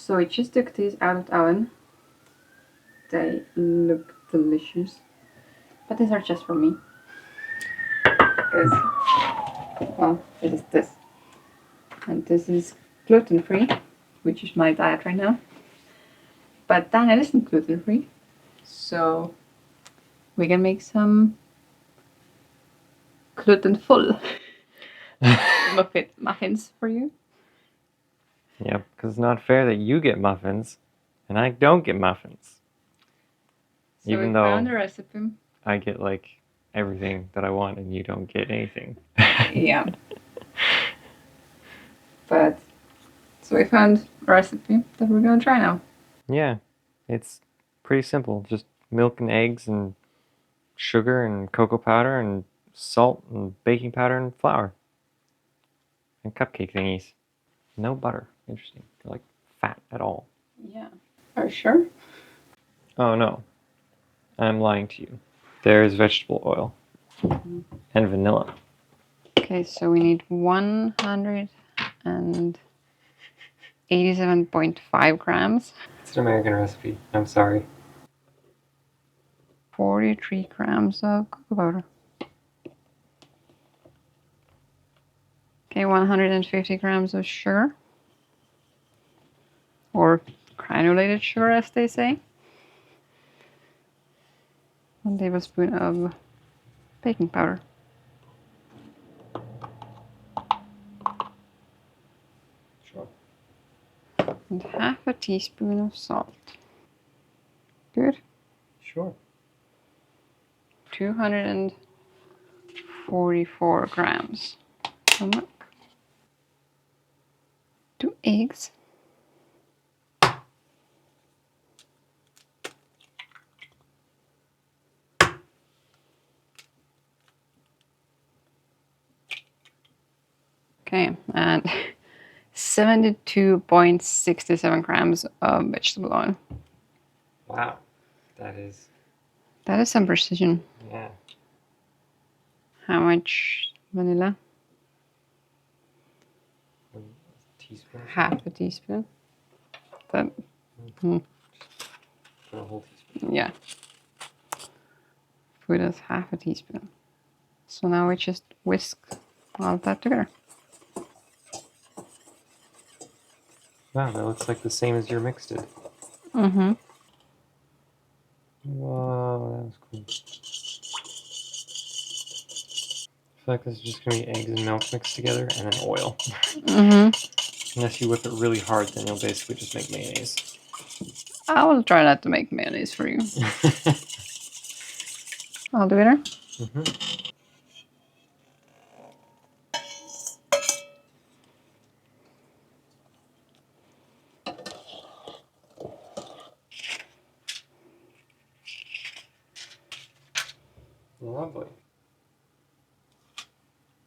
So I just took these out of the oven. They look delicious. But these are just for me. Because, well, it is this. And this is gluten-free, which is my diet right now. But Daniel isn't gluten-free. So we can make some gluten-full muffins for you. Yeah, because it's not fair that you get muffins and I don't get muffins. So Even we though found a recipe. I get like everything that I want and you don't get anything. Yeah. But so we found a recipe that we're gonna try now. Yeah, it's pretty simple. Just milk and eggs and sugar and cocoa powder and salt and baking powder and flour. And cupcake thingies. No butter. Interesting. They're like fat at all. Yeah. Are you sure? Oh no. I'm lying to you. There is vegetable oil. And vanilla. Okay, so we need 187.5 grams. It's an American recipe. I'm sorry. 43 grams of cocoa powder. Okay, 150 grams of sugar. Or granulated sugar, as they say. 1 tablespoon of baking powder. Sure. And half a teaspoon of salt. Good. Sure. 244 grams of milk. 2 eggs. Okay, and 72.67 grams of vegetable oil. Wow. That is some precision. yeah. How much vanilla? A teaspoon. Half a teaspoon. That, For a whole teaspoon. yeah. Put us half a teaspoon. So now we just whisk all of that together. Wow, that looks like the same as your mix did. Mm-hmm. Whoa, that was cool. I feel like this is just gonna be eggs and milk mixed together and then oil. Mm-hmm. Unless you whip it really hard, then you'll basically just make mayonnaise. I will try not to make mayonnaise for you. All together. Mm-hmm. Lovely.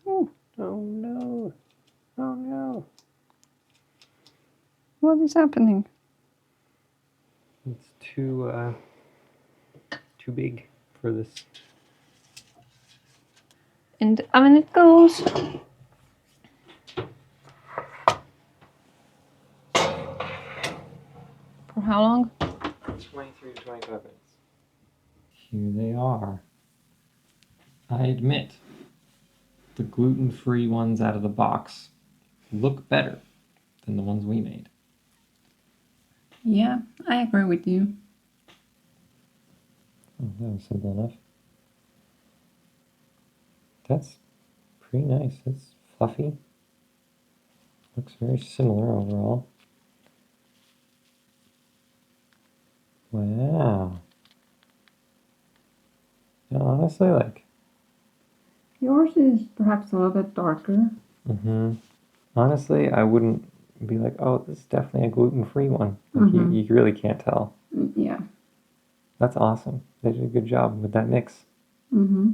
Oh, Oh no. Oh no. what is happening? It's too big for this. In the oven it goes. For how long? 23 to 25 minutes. Here they are. I admit, the gluten-free ones out of the box look better than the ones we made. Yeah, I agree with you. Oh, that was simple enough. That's pretty nice. It's fluffy. Looks very similar overall. Wow. Yeah, honestly, like. Yours is perhaps a little bit darker. Mm-hmm. Honestly, I wouldn't be like, oh, this is definitely a gluten-free one. Like, you really can't tell. Yeah. That's awesome. They did a good job with that mix. Mm-hmm.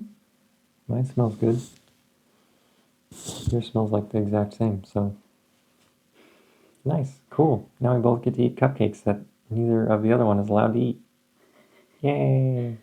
Mine smells good. Yours smells like the exact same, so. Nice. Cool. Now we both get to eat cupcakes that neither of the other one is allowed to eat. Yay!